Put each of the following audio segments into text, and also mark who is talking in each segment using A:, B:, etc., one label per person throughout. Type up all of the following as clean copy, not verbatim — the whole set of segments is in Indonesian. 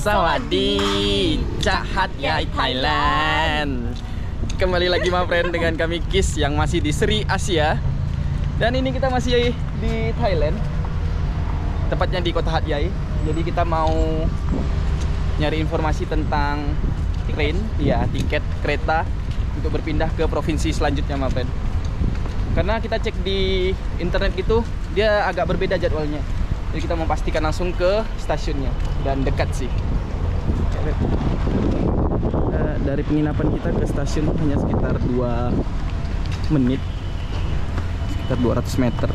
A: Sawadee, Jahat Yai Thailand. Kembali lagi my friend dengan kami Kis yang masih di Sri Asia. Dan ini kita masih di Thailand, tepatnya di kota Hat Yai. Jadi kita mau nyari informasi tentang train, ya tiket kereta untuk berpindah ke provinsi selanjutnya my friend. Karena kita cek di internet gitu, dia agak berbeda jadwalnya. Jadi kita mau pastikan langsung ke stasiunnya dan dekat sih. Dari penginapan kita ke stasiun hanya sekitar 2 menit, sekitar 200 meter.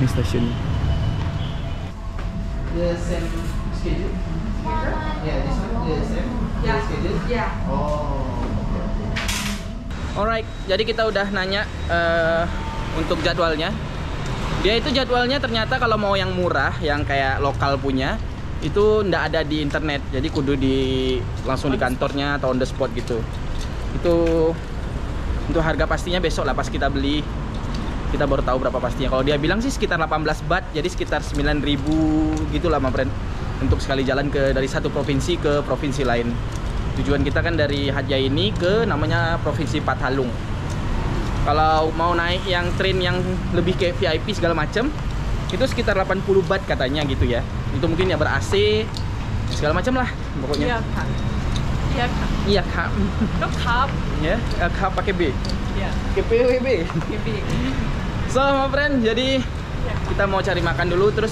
A: Ini stasiunnya. The same schedule? Yeah, this one the same schedule? Yeah. Oh. Alright, jadi kita udah nanya untuk jadwalnya. Dia itu jadwalnya ternyata kalau mau yang murah, yang kayak lokal punya, itu ndak ada di internet. Jadi kudu langsung di kantornya atau on the spot gitu. Itu untuk harga pastinya besok lah pas kita beli. Kita baru tahu berapa pastinya. Kalau dia bilang sih sekitar 18 baht, jadi sekitar 9.000 gitu lah my friend. Untuk sekali jalan dari satu provinsi ke provinsi lain. Tujuan kita kan dari Hat Yai ini ke namanya provinsi Pathalung. Kalau mau naik yang train yang lebih kayak VIP segala macam, itu sekitar 80 baht katanya gitu ya. Itu mungkin ya ber-AC segala macam lah pokoknya.
B: Iya kak. Iya kak.
A: Iya kak.
B: Itu kap.
A: Ya, kap pakai B.
B: Iya.
A: KPWB.
B: KB.
A: So my friend, jadi kita mau cari makan dulu. Terus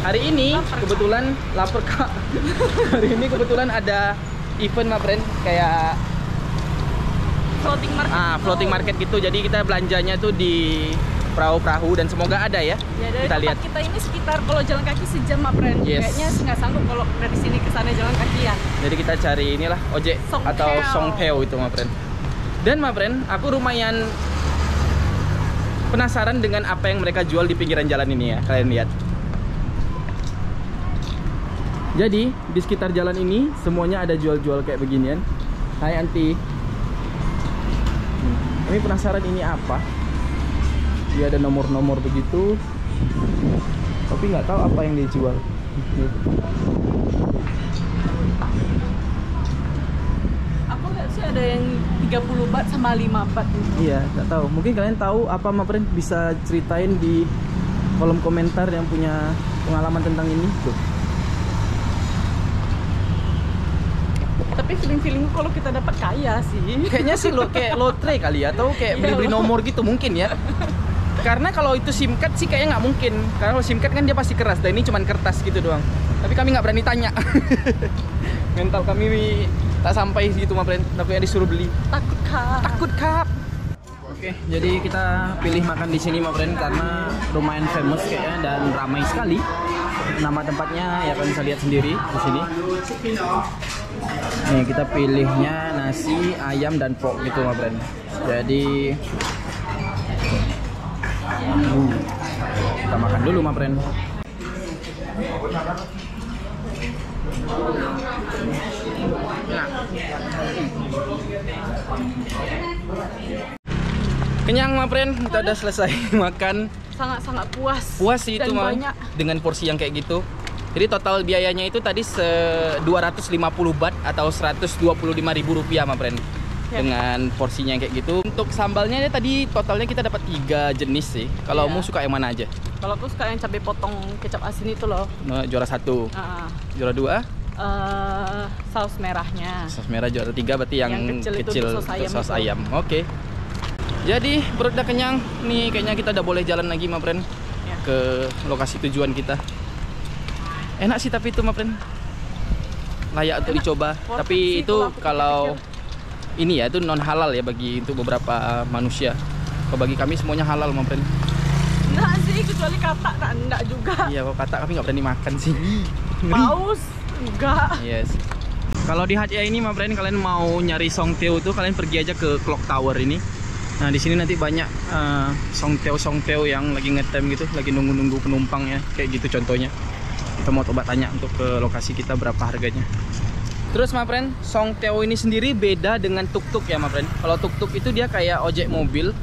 A: hari ini kebetulan lapar kak. Hari ini kebetulan ada event my friend, kayak
B: Floating market.
A: Floating market gitu. Jadi kita belanjanya tuh di perahu-perahu dan semoga ada ya.
B: Ya dari
A: kita
B: tempat
A: lihat.
B: kita ini sekitar kalau jalan kaki sejam my friend.
A: Yes.
B: Kayaknya sih nggak sanggup kalau dari sini ke sana jalan kaki ya.
A: Jadi kita cari inilah ojek
B: Songpeo.
A: atau songpeo itu my friend. Dan my friend, aku lumayan penasaran dengan apa yang mereka jual di pinggiran jalan ini ya. Kalian lihat. Jadi di sekitar jalan ini semuanya ada jual-jual kayak beginian. Hai anti. Kami penasaran ini apa. Dia ada nomor-nomor begitu, tapi nggak tahu apa yang dijual.
B: Aku lihat sih ada yang 30 baht sama 5 baht.
A: Iya, nggak tahu. Mungkin kalian tahu apa my friend, bisa ceritain di kolom komentar yang punya pengalaman tentang ini tuh.
B: Tapi feeling kalau kita dapat kaya sih.
A: Kayaknya sih kayak lotre kali ya, atau kayak beli-beli nomor gitu mungkin ya. Karena kalau itu SIM card sih kayaknya nggak mungkin. Karena kalau SIM card kan dia pasti keras, dan ini cuman kertas gitu doang. Tapi kami nggak berani tanya. Mental kami tak sampai segitu my friend. Takutnya disuruh beli.
B: Takut kak.
A: Takut kak. Oke, jadi kita pilih makan di sini my friend karena lumayan famous kayaknya dan ramai sekali. Nama tempatnya ya kalian bisa lihat sendiri di sini. Nih kita pilihnya nasi, ayam dan pork gitu my friend. Jadi kita makan dulu my friend. Nah. Kenyang my friend, kita udah selesai makan.
B: Sangat-sangat puas.
A: Puas sih itu mah dengan porsi yang kayak gitu. Jadi total biayanya itu tadi 250 baht atau 125.000 rupiah my friend. Ya. Dengan porsinya yang kayak gitu. Untuk sambalnya dia tadi totalnya kita dapat 3 jenis sih. Kalau kamu suka yang mana aja? Kalau
B: aku suka yang cabai potong kecap asin itu loh.
A: Nah, juara 1. Juara 2?
B: Saus merahnya.
A: Saus merah juara 3 berarti yang kecil
B: itu
A: saus ayam. Oke. Jadi perut udah kenyang. Nih kayaknya kita udah boleh jalan lagi my friend. Ya. Ke lokasi tujuan kita. Enak sih tapi itu my friend, layak untuk dicoba. Tapi itu kalau ini ya itu non halal ya bagi untuk beberapa manusia. Kalau bagi kami semuanya halal my friend.
B: Enggak sih, kecuali katak tak enggak juga.
A: Iya, kalau katak kami nggak berani makan sih.
B: Paus enggak.
A: Yes. Kalau di Hat Yai ini my friend, kalian mau nyari songpeo tuh kalian pergi aja ke Clock Tower ini. Nah di sini nanti banyak songpeo yang lagi ngetem gitu, lagi nunggu penumpang ya, kayak gitu contohnya. Kita mau coba tanya untuk ke lokasi kita berapa harganya. Terus my friend, songpeo ini sendiri beda dengan tuk-tuk ya my friend. Kalau tuk-tuk itu dia kayak ojek mobil,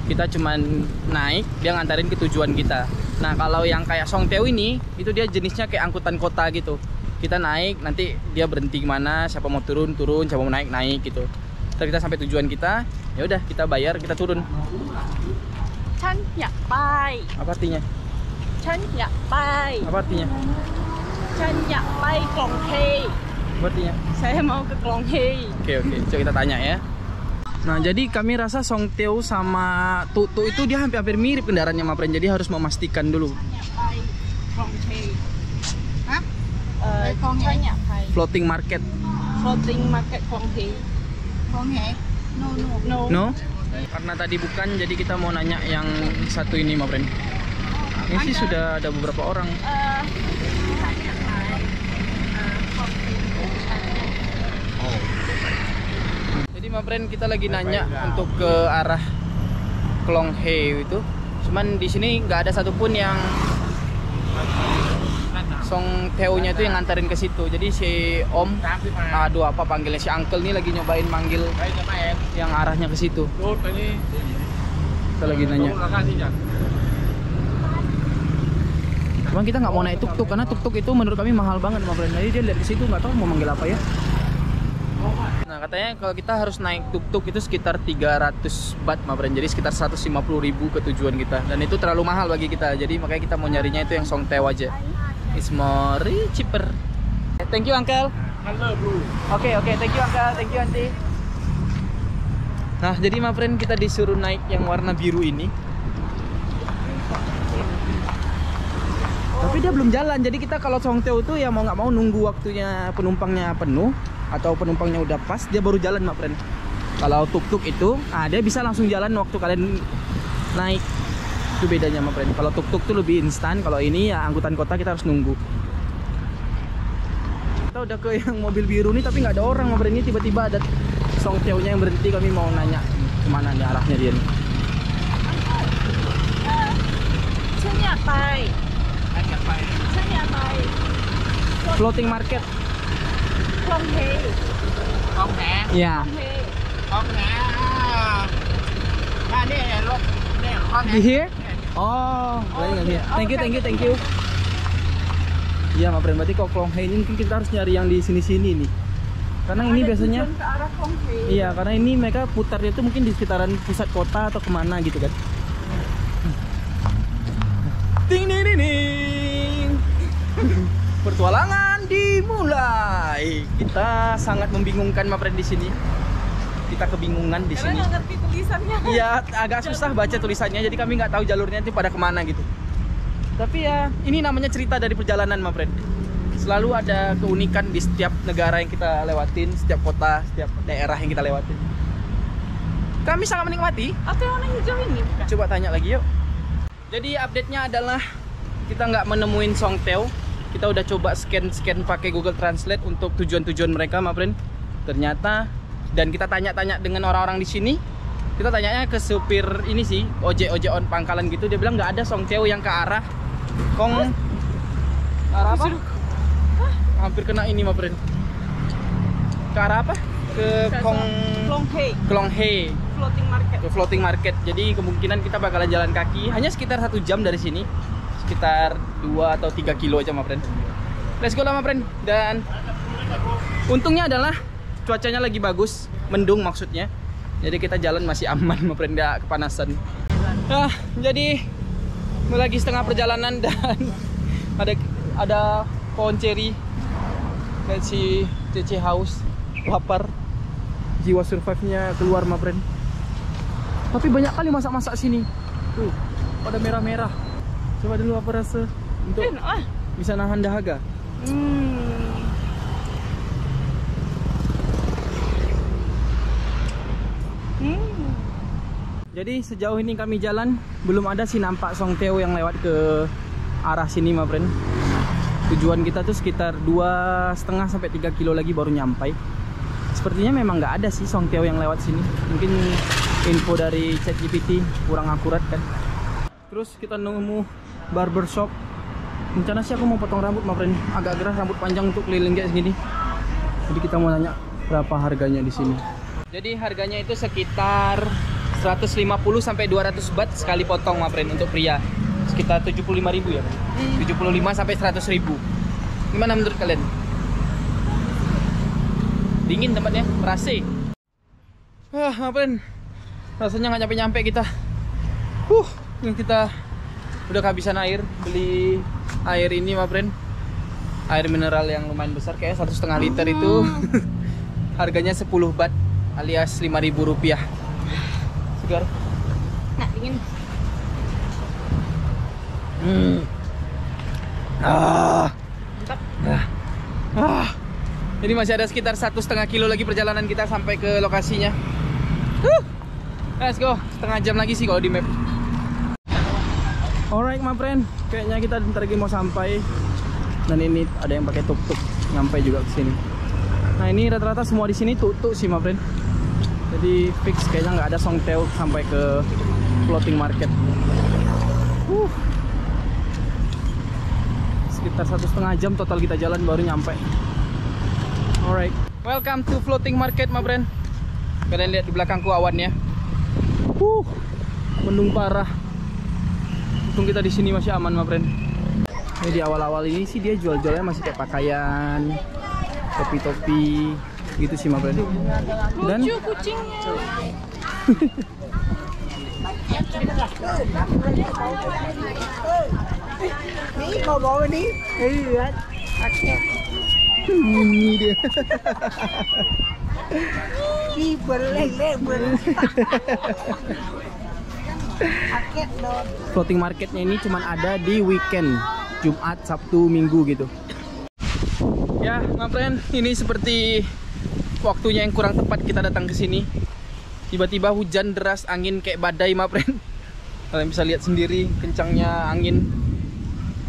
A: kita cuman naik, dia ngantarin ke tujuan kita. Nah kalau yang kayak songpeo ini, itu dia jenisnya kayak angkutan kota gitu. Kita naik, nanti dia berhenti kemana, siapa mau turun, siapa mau naik gitu. Ntar kita sampai tujuan kita, ya udah kita bayar, kita turun.
B: ฉันอยากไป
A: Apa artinya?
B: ฉันอยากไป
A: Apa artinya?
B: ฉันอยากไปกล่องเฮ
A: Apa artinya?
B: Saya mau ke Klong Hei.
A: Oke, coba kita tanya ya. Nah, jadi kami rasa Songteo sama Tuk-tuk itu dia hampir mirip kendaraannya, Ma Pren. Jadi harus memastikan dulu.
B: ฉันอยากไปกล่องเฮ
C: ฮะ
B: ฉันอยากไป
A: Floating market.
B: Floating Market กล่องเฮ
C: ของแหโนโน
B: No.
A: No? Karena tadi bukan, jadi kita mau nanya yang satu ini, Ma Pren. Ini sih sudah ada beberapa orang.
B: ฉันอยากไปกล่องเฮ
A: Jadi Ma Pren, kita lagi nanya untuk ke arah Klong Hei itu. Cuman di sini nggak ada satupun yang Songteo-nya itu yang nganterin ke situ. Jadi si Om, aduh apa panggilnya, si Uncle nih lagi nyobain manggil yang arahnya ke situ. Kita lagi nanya. Cuman kita nggak mau naik tuk-tuk karena tuk-tuk itu menurut kami mahal banget, Ma Pren. Jadi dia lihat ke situ nggak tahu mau manggil apa ya. Nah, katanya kalau kita harus naik tuk-tuk itu sekitar 300 baht, Ma Pren. Jadi sekitar 150.000 ke tujuan kita. Dan itu terlalu mahal bagi kita. Jadi makanya kita mau nyarinya itu yang Songteo aja. It's more cheaper. Thank you, Uncle.
D: Hello, bro.
A: Oke, thank you, Uncle. Thank you, Auntie. Nah, jadi Ma Pren, kita disuruh naik yang warna biru ini. Tapi dia belum jalan. Jadi kita kalau Songteo itu ya mau nggak mau nunggu waktunya penumpangnya penuh atau penumpangnya udah pas, dia baru jalan, Ma Pren. Kalau tuk-tuk itu, dia bisa langsung jalan waktu kalian naik. Itu bedanya, Ma Pren. Kalau tuk-tuk tuh lebih instan, kalau ini ya angkutan kota kita harus nunggu. Kita udah ke yang mobil biru nih tapi nggak ada orang, Ma Pren. Ini tiba-tiba ada Songteo-nya yang berhenti, kami mau nanya kemana nih arahnya dia nih.
B: ฉันอยากไปฉันอยากไป
A: Floating market.
B: กล่องเฮ
D: ของแห
A: Ya.
B: กล่องเฮ
D: ของแหnah ini look, iniของแห
A: Di here? Oh, boleh nggak here? Thank you. Iya, Ma Pren. Berarti kalau Klong Hei ini mungkin kita harus nyari yang di sini-sini nih. Karena ini biasanya,
B: tujuan ke arah Klong Hei.
A: iya, karena ini mereka putarnya itu mungkin di sekitaran pusat kota atau kemana gitu kan. Ding ding ding ding. Pertualangan dimulai. Kita sangat membingungkan, Ma Pren, di sini. Kita kebingungan di
B: Karena
A: sini.
B: nggak ngerti tulisannya.
A: Iya, agak susah baca tulisannya, jadi kami nggak tahu jalurnya itu pada kemana gitu. Tapi ya, ini namanya cerita dari perjalanan, Ma Pren. Selalu ada keunikan di setiap negara yang kita lewatin, setiap kota, setiap daerah yang kita lewatin. Kami sangat menikmati.
B: Atau yang warna hijau ini bukan?
A: Coba tanya lagi yuk. Jadi update-nya adalah kita nggak menemuin Songteo. Kita udah coba scan pakai Google Translate untuk tujuan-tujuan mereka, Ma Pren. Ternyata, dan kita tanya-tanya dengan orang-orang di sini. Kita tanyanya ke supir ini sih, ojek on pangkalan gitu. Dia bilang nggak ada Songteo yang ke arah Kong. Arah apa? Hampir kena ini, Ma Pren. Ke arah apa? Ke
B: Klong Hei.
A: Klong Hei.
B: Floating Market.
A: Ke floating market. Jadi kemungkinan kita bakalan jalan kaki hanya sekitar 1 jam dari sini. Sekitar 2 atau 3 kilo aja, Ma Pren. Let's go lah, Ma Pren. Dan untungnya adalah cuacanya lagi bagus, mendung maksudnya. Jadi kita jalan masih aman, Ma Pren, nggak kepanasan. Jadi lagi setengah perjalanan dan ada pohon ceri. Lihat si Cece haus, lapar. Jiwa survive-nya keluar, Ma Pren. Tapi banyak kali masak-masak sini. Tuh, pada merah-merah. Coba dulu apa rasa untuk
B: Enak lah.
A: bisa nahan dahaga. Jadi sejauh ini kami jalan belum ada sih nampak Songteo yang lewat ke arah sini, Ma Pren. Tujuan kita tuh sekitar 2,5 sampai 3 kilo lagi baru nyampai. Sepertinya memang nggak ada sih Songteo yang lewat sini. Mungkin info dari ChatGPT kurang akurat kan. Terus kita nemu barbershop. Rencana sih aku mau potong rambut, Ma Pren. Agak gerah rambut panjang untuk keliling kayak segini. Jadi kita mau nanya berapa harganya di sini. Jadi harganya itu sekitar 150 sampai 200 baht sekali potong, Ma Pren, untuk pria. Sekitar 75.000 ya, 75 sampai 100.000. Gimana menurut kalian? Dingin tempatnya, ber-AC. Wah, my friend, rasanya nggak nyampe-nyampe kita. Kita udah kehabisan air. Beli air ini, my friend, air mineral yang lumayan besar, kayak 1,5 liter itu. Harganya 10 baht alias 5.000 rupiah. Segar.
B: Nah, dingin.
A: Mantap. Ini masih ada sekitar 1,5 kilo lagi perjalanan kita sampai ke lokasinya. Let's go. Setengah jam lagi sih kalau di map. Alright, my friend, kayaknya kita bentar lagi mau sampai. Dan ini ada yang pakai tuk-tuk nyampe juga ke sini. Nah, ini rata-rata semua di sini tuk-tuk sih, my friend. Jadi fix kayaknya nggak ada Songthaew sampai ke floating market. Sekitar 1,5 jam total kita jalan baru nyampe. Alright, welcome to floating market, my friend. Kalian lihat di belakangku awannya. Mendung parah. Untung kita di sini masih aman, my friend. Ini di awal-awal ini sih dia jual-jualnya masih kayak pakaian, topi-topi gitu sih, my friend. Dan
B: Lucu kucingnya.
C: Ini mau bawa nih. Lihat.
A: ini dia.
C: Đi beli. Paket dong.
A: Floating marketnya ini cuman ada di weekend, Jumat, Sabtu, Minggu gitu. Ya, my friend, ini seperti waktunya yang kurang tepat kita datang ke sini. Tiba-tiba hujan deras, angin kayak badai, my friend. Kalian bisa lihat sendiri kencangnya angin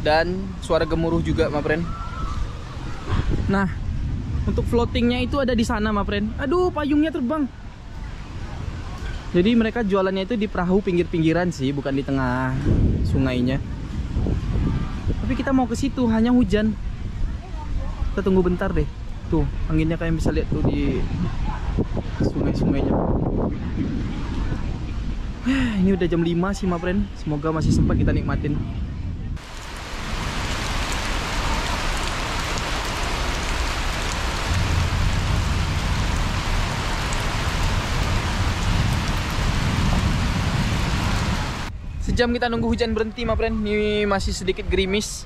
A: dan suara gemuruh juga, my friend. Nah, untuk floatingnya itu ada di sana, my friend. Aduh, payungnya terbang. Jadi mereka jualannya itu di perahu pinggir-pinggiran sih, bukan di tengah sungainya. Tapi kita mau ke situ, hanya hujan. Kita tunggu bentar deh. Tuh, anginnya kalian bisa lihat tuh di sungai-sungainya. Ini udah jam 5 sih, my friend. Semoga masih sempat kita nikmatin. Sejam kita nunggu hujan berhenti, my friend. Ini masih sedikit gerimis.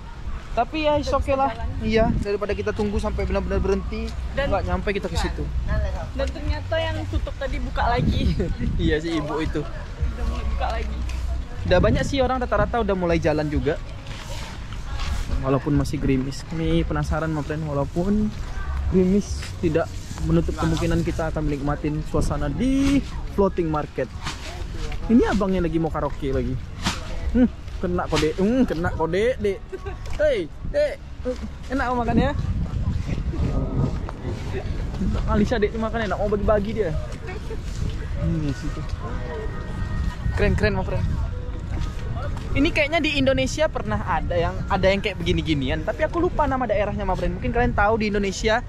A: Tapi ya oke lah. Iya, daripada kita tunggu sampai benar-benar berhenti, nggak nyampe kita ke situ.
B: Dan ternyata yang tutup tadi buka lagi.
A: Iya sih, ibu itu.
B: Udah mulai buka lagi.
A: Udah banyak sih orang, rata-rata udah mulai jalan juga. Walaupun masih gerimis. Kami penasaran, my friend, walaupun gerimis tidak menutup kemungkinan kita akan menikmatin suasana di floating market. Ini abangnya lagi mau karaoke lagi. Kena kode, kena kode, Dek. Hei, Dek. Enak mau makannya? Alisa, Dek, makan enak, mau bagi-bagi dia. Situ. Keren-keren, my friend. Ini kayaknya di Indonesia pernah ada yang kayak begini-ginian, tapi aku lupa nama daerahnya, my friend. Mungkin kalian tahu di Indonesia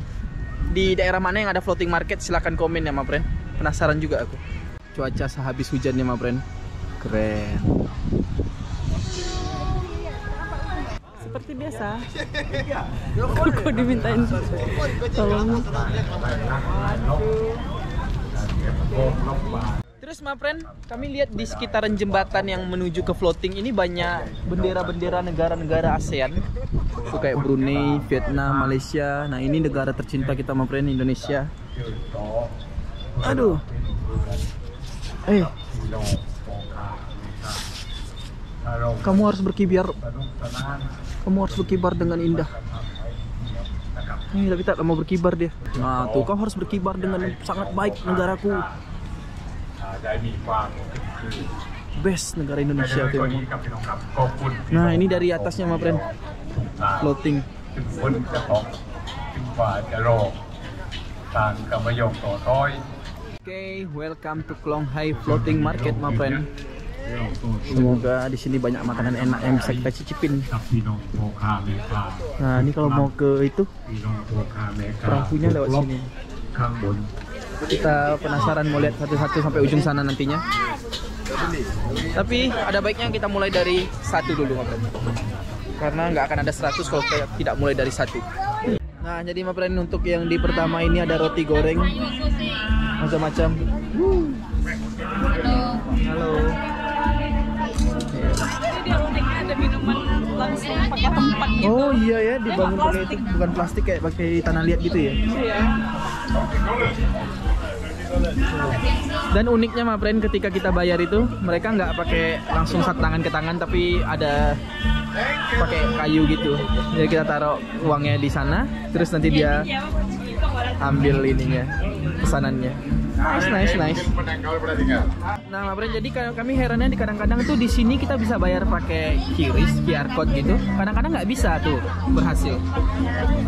A: di daerah mana yang ada floating market, silahkan komen ya, my friend. Penasaran juga aku. Cuaca sehabis hujannya, my friend. Keren.
B: Seperti biasa. Kok dimintain tolong.
A: Terus, my friend, kami lihat di sekitaran jembatan yang menuju ke floating ini banyak bendera-bendera negara-negara ASEAN. Itu kayak Brunei, Vietnam, Malaysia. Nah, ini negara tercinta kita, my friend, Indonesia. Aduh. Kamu harus berkibar. Kamu harus berkibar dengan indah. Tapi tak mau berkibar dia. Nah, tuh kau harus berkibar dengan sangat baik, negaraku. Best negara Indonesia tuh. Nah, ini dari atasnya, my friend. Floating. Oke, welcome to Klong Hai Floating Market, my friend. Semoga di sini banyak makanan enak yang bisa kita cicipin. Nah, ini kalau mau ke itu perahunya lewat sini. Kita penasaran mau lihat satu-satu sampai ujung sana nantinya. Tapi ada baiknya kita mulai dari 1 dulu, my friend. Karena nggak akan ada 100 kalau kita tidak mulai dari 1. Nah, jadi ma friend, untuk yang di pertama ini ada roti goreng macam-macam. Halo.
B: Jadi dia uniknya ada minuman langsung pakai tempat gitu.
A: Oh iya ya, dibangun
B: Bukan
A: pakai itu, bukan plastik kayak pakai tanah liat gitu ya.
B: Iya.
A: Dan uniknya ma friend, ketika kita bayar itu mereka nggak pakai langsung tangan ke tangan, tapi ada pakai kayu gitu. Jadi kita taruh uangnya di sana, terus nanti dia ambil ininya, pesanannya. Nice. Nah, ma friend, jadi kami herannya di kadang-kadang tuh di sini kita bisa bayar pakai QR code gitu. Kadang-kadang nggak bisa tuh berhasil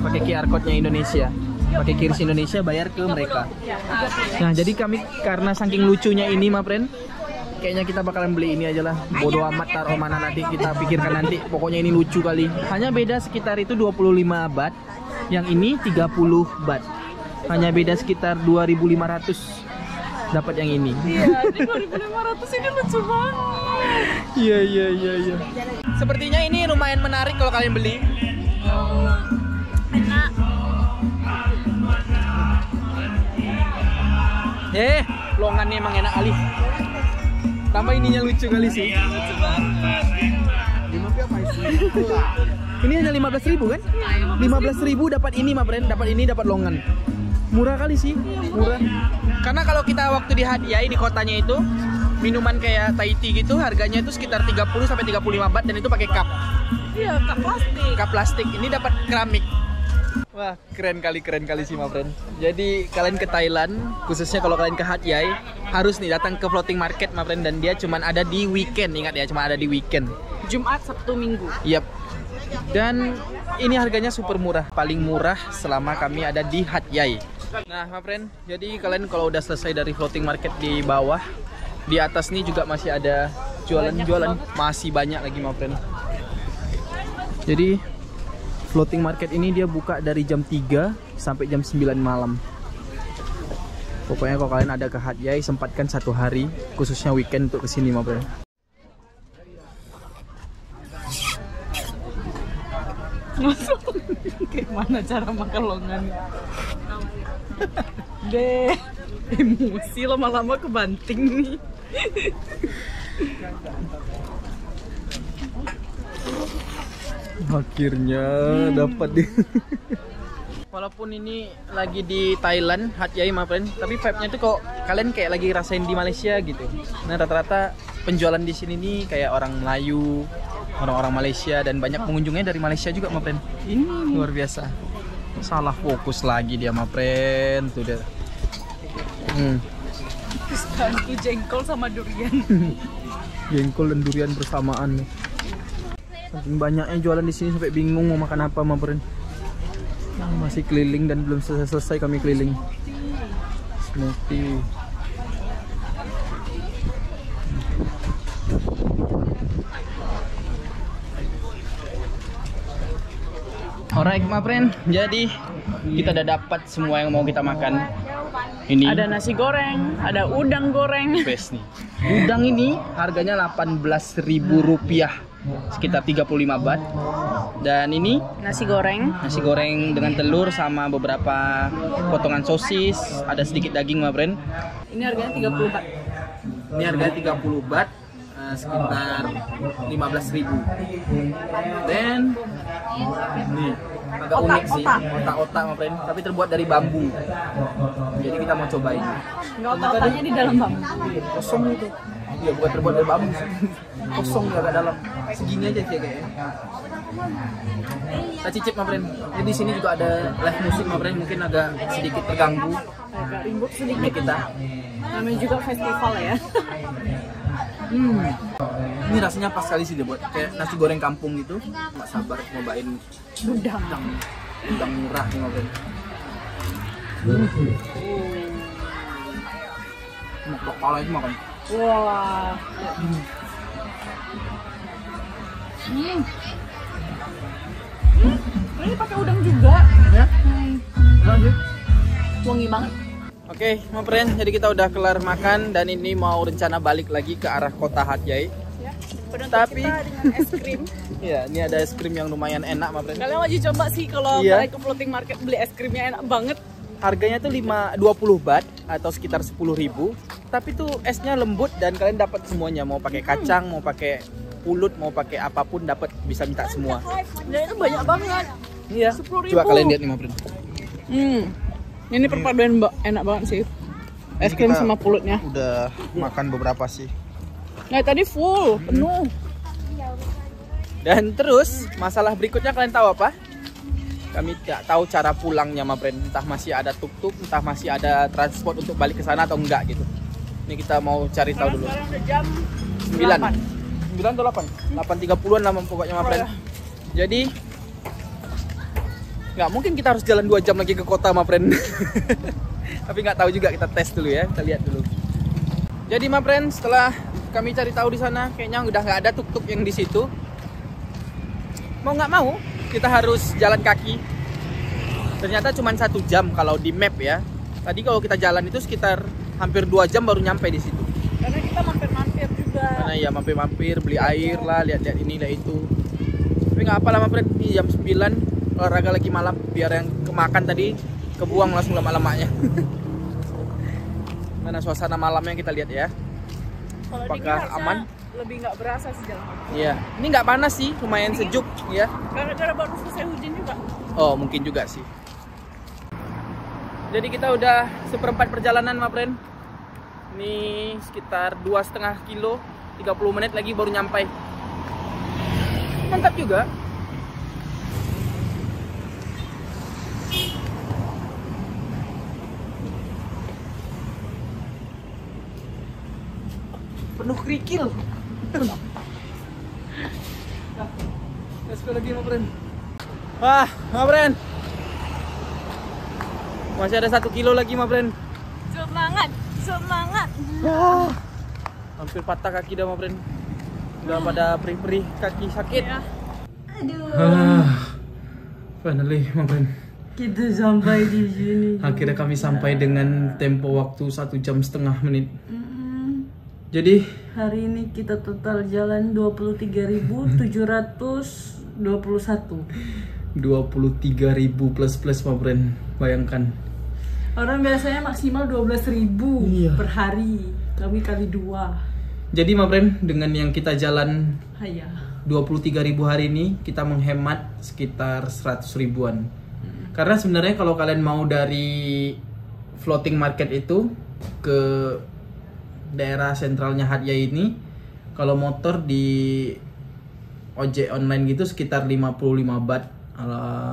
A: pakai QR code-nya Indonesia. Pakai QRIS Indonesia bayar ke mereka. Nah, jadi kami karena saking lucunya ini ma friend, kayaknya kita bakalan beli ini aja lah. Bodoh amat taruh mana nanti, kita pikirkan nanti. Pokoknya ini lucu kali. Hanya beda sekitar itu 25 baht. Yang ini 30 baht. Hanya beda sekitar 2.500 dapat yang ini.
B: Iya, di 2.500 ini lucu banget.
A: Iya. Sepertinya ini lumayan menarik kalau kalian beli.
B: Enak.
A: Longannya emang enak kali. Tambah ininya lucu kali sih.
B: Lucu banget.
A: Ini hanya 15.000 kan? 15.000 dapat ini ma friend, dapat ini, dapat longan. Murah kali sih, murah. Karena kalau kita waktu di Hat Yai di kotanya itu minuman kayak Thai tea gitu harganya itu sekitar 30 sampai 35 baht dan itu pakai cup.
B: Iya, cup plastik.
A: Cup plastik. Ini dapat keramik. Wah, keren kali sih ma friend. Jadi kalian ke Thailand, khususnya kalau kalian ke Hat Yai, harus nih datang ke floating market ma friend, dan dia cuman ada di weekend. Ingat ya, cuma ada di weekend.
B: Jumat, Sabtu, Minggu.
A: Yap. Dan ini harganya super murah, paling murah selama kami ada di Hat Yai. Nah, ma friend, jadi kalian kalau udah selesai dari floating market di bawah, di atas nih juga masih ada jualan-jualan, masih banyak lagi ma friend. Jadi floating market ini dia buka dari jam 3 sampai jam 9 malam. Pokoknya kalau kalian ada ke Hat Yai, sempatkan satu hari, khususnya weekend untuk kesini ma friend.
B: Kayak mana cara makan longan? Deh, emosi lama-lama kebanting nih.
A: Akhirnya dapat deh. Walaupun ini lagi di Thailand, Hat Yai ma friend, tapi vibe-nya tuh kok kalian kayak lagi rasain di Malaysia gitu. Nah, rata-rata penjualan di sini nih kayak orang Melayu, orang-orang Malaysia, dan banyak pengunjungnya dari Malaysia juga ma friend. Ini luar biasa. Salah fokus lagi dia ma friend, tuh dia.
B: Kesukaanku jengkol sama durian.
A: Jengkol dan durian bersamaan nih. Saking banyaknya jualan di sini sampai bingung mau makan apa ma friend. Masih keliling dan belum selesai kami keliling. Smoothie. Alright my friend, jadi kita udah dapat semua yang mau kita makan. Ini
B: Ada nasi goreng, ada udang goreng.
A: best nih. Udang ini harganya Rp18.000, sekitar 35 baht. Dan ini
B: Nasi goreng.
A: nasi goreng dengan telur sama beberapa potongan sosis, ada sedikit daging my friend.
B: Ini harganya 30 baht.
A: Ini harganya 30 baht, sekitar 15.000. Dan nih agak unik sih, otak-otak my friend, tapi terbuat dari bambu. Jadi kita mau cobain.
B: Nggak otak-otaknya di dalam bambu.
A: Kosong itu. Iya, bukan terbuat dari bambu. Kosong agak dalam. Segini aja sih kayaknya. Kita cicip my friend. Jadi di sini juga ada live musik my friend, mungkin agak sedikit terganggu.
B: Agak ribut
A: Ini
B: sedikit.
A: kita.
B: Namanya juga festival ya.
A: Ini rasanya pas sekali sih dia buat kayak nasi goreng kampung gitu. Nggak sabar nyobain udang murah nih my friend. Mau kepala itu makan.
B: Wah. Ini pakai udang juga.
A: Ya? Lanjut.
B: Wangi banget.
A: Oke, my friend, jadi kita udah kelar makan dan ini mau rencana balik lagi ke arah kota Hat Yai.
B: Penonton
A: Tapi
B: kita dengan es krim.
A: ya, ini ada es krim yang lumayan enak, ma friend.
B: Kalian wajib coba sih kalau
A: Iya.
B: kalian ke floating market beli es krimnya enak banget.
A: Harganya tuh 20 baht atau sekitar 10.000. Tapi tuh esnya lembut dan kalian dapat semuanya. Mau pakai kacang, mau pakai pulut, mau pakai apapun dapat, bisa minta semua.
B: Dan itu banyak banget.
A: Iya.
B: 10.000.
A: Coba kalian lihat nih, ma friend.
B: Ini perpaduan enak banget sih. Es krim
E: Kita
B: sama pulutnya.
E: Udah makan beberapa sih.
B: Nah tadi full, penuh.
A: Dan terus masalah berikutnya kalian tahu apa? Kami tidak tahu cara pulangnya, ma friend. Entah masih ada tuk-tuk, entah masih ada transport untuk balik ke sana atau enggak gitu. Ini kita mau cari tahu dulu.
B: Sekarang udah jam
A: 9 atau 8? 8.30an lah pokoknya, ma friend. Jadi nggak mungkin kita harus jalan 2 jam lagi ke kota, ma friend. Tapi nggak tahu juga, kita tes dulu ya, kita lihat dulu. Jadi, ma friend, setelah kami cari tahu di sana, kayaknya udah nggak ada tuk-tuk yang di situ. Mau nggak mau, kita harus jalan kaki. Ternyata cuma 1 jam kalau di map ya. Tadi kalau kita jalan itu sekitar hampir 2 jam baru nyampe di situ.
B: Karena kita mampir-mampir juga.
A: Karena ya mampir-mampir, beli air lah, lihat-lihat ini, lihat itu. Tapi nggak apa lah, ma friend. Ini jam 9, olahraga lagi malam, biar yang kemakan tadi kebuang langsung lama-lamanya. Mana suasana malamnya kita lihat ya.
B: Kalau
A: Apakah
B: dingin harusnya
A: aman?
B: lebih nggak berasa sih jalan.
A: Iya, ini nggak panas sih, lumayan sejuk ya.
B: Gara-gara baru selesai hujan juga.
A: Oh, mungkin juga sih. Jadi kita udah seperempat perjalanan, ma friend. Ini sekitar 2,5 kilo, 30 menit lagi baru nyampe. Mantap juga. Penuh kerikil. Let's go lagi, ma friend. Wah, ma friend. Masih ada 1 kilo lagi, ma friend.
B: Semangat, semangat.
A: Wah, hampir patah kaki dah, ma friend. Udah pada perih-perih, kaki sakit.
B: Ya.
A: Finally, ma friend.
B: Kita sampai di sini.
A: Akhirnya kami sampai dengan tempo waktu 1 jam setengah menit. Jadi
B: Hari ini kita total jalan 23.721.
A: 23.000 plus ma friend. Bayangkan.
B: Orang biasanya maksimal 12.000
A: Iya.
B: per hari. Kami kali 2.
A: Jadi ma friend, dengan yang kita jalan
B: Haya.
A: 23.000 hari ini, kita menghemat sekitar 100 ribuan. Karena sebenarnya kalau kalian mau dari floating market itu ke daerah sentralnya Hat Yai ini, kalau motor di ojek online gitu sekitar 55 baht,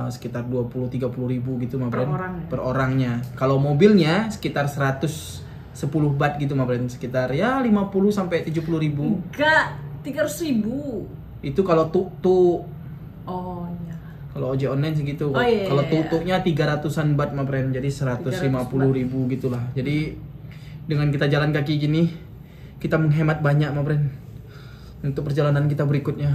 A: sekitar 20-30 ribu gitu, ma friend.
B: orang ya?
A: Per orangnya. Kalau mobilnya sekitar 110 baht gitu, ma friend. Sekitar ya 50 sampai 70 ribu.
B: Enggak, 300.000.
A: Itu kalau tuk-tuk.
B: Oh iya.
A: Kalau ojek online segitu.
B: Oh, iya,
A: Kalau
B: iya.
A: tuk-tuknya 300-an baht, ma friend. Jadi 150 ribu gitulah. Jadi dengan kita jalan kaki gini, kita menghemat banyak, ma friend. Untuk perjalanan kita berikutnya.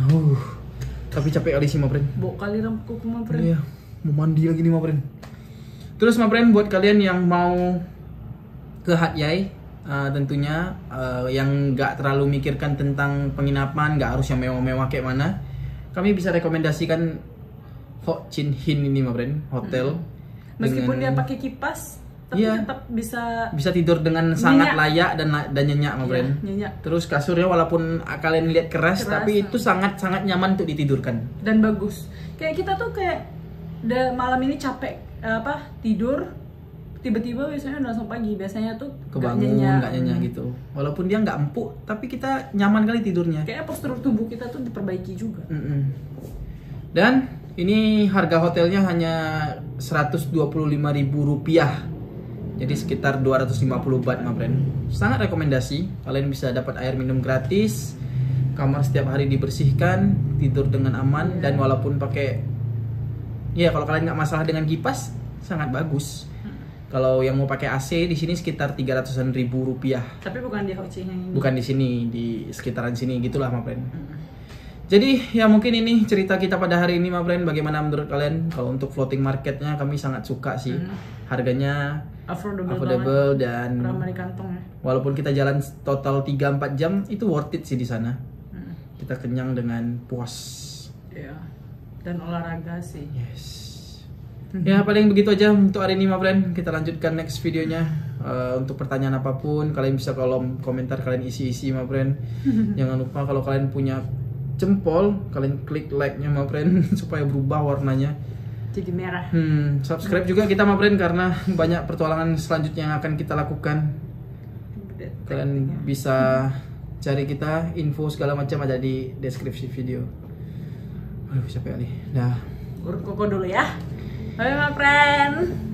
A: Tapi capek kali sih, ma friend.
B: Bok kali rambut kuku mah, friend.
A: Iya, mau mandi lagi nih, ma friend. Terus, ma friend, buat kalian yang mau ke Hat Yai, tentunya yang nggak terlalu mikirkan tentang penginapan, nggak harus yang mewah-mewah kayak mana, kami bisa rekomendasikan Ho Chin Hin ini, ma friend, hotel.
B: Meskipun
A: Dengan-
B: dia pakai kipas, tapi
A: Iya.
B: tetap bisa
A: bisa tidur dengan sangat
B: Nyenyak.
A: layak dan nyenyak, ma friend.
B: nyenyak
A: Terus kasurnya walaupun kalian lihat keras,
B: Keras,
A: tapi itu sangat nyaman untuk ditidurkan.
B: dan bagus. Kayak kita tuh kayak malam ini capek tidur, tiba-tiba biasanya udah langsung pagi. Biasanya tuh
A: Kebangun, nggak nyenyak gitu. Walaupun dia nggak empuk, tapi kita nyaman kali tidurnya.
B: Kayak postur tubuh kita tuh diperbaiki juga.
A: Dan ini harga hotelnya hanya 125.000 rupiah. Jadi sekitar 250 baht, ma friend. Sangat rekomendasi. Kalian bisa dapat air minum gratis, kamar setiap hari dibersihkan, tidur dengan aman, dan walaupun pakai, ya kalau kalian nggak masalah dengan kipas, sangat bagus. Kalau yang mau pakai AC di sini sekitar 300-an ribu rupiah.
B: Tapi bukan di Ho Chi Minh ini.
A: Bukan di sini, di sekitaran sini gitulah, ma friend. Jadi ya mungkin ini cerita kita pada hari ini, ma friend. Bagaimana menurut kalian? Kalau untuk floating marketnya kami sangat suka sih. Harganya affordable dan
B: ramah di kantong ya.
A: walaupun kita jalan total 3-4 jam itu worth it sih di sana. kita kenyang dengan puas.
B: Iya. Dan olahraga sih.
A: Yes. Ya paling begitu aja untuk hari ini my friend. Kita lanjutkan next videonya. Untuk pertanyaan apapun kalian bisa kolom komentar, kalian isi my friend. Jangan lupa kalau kalian punya jempol, kalian klik like-nya my friend supaya berubah warnanya
B: Jadi merah.
A: Subscribe juga kita my friend, karena banyak pertualangan selanjutnya yang akan kita lakukan. Kalian bisa cari kita, info segala macam ada di deskripsi video. Aduh capek kali. Dah.
B: Urut koko dulu ya. Bye my friend.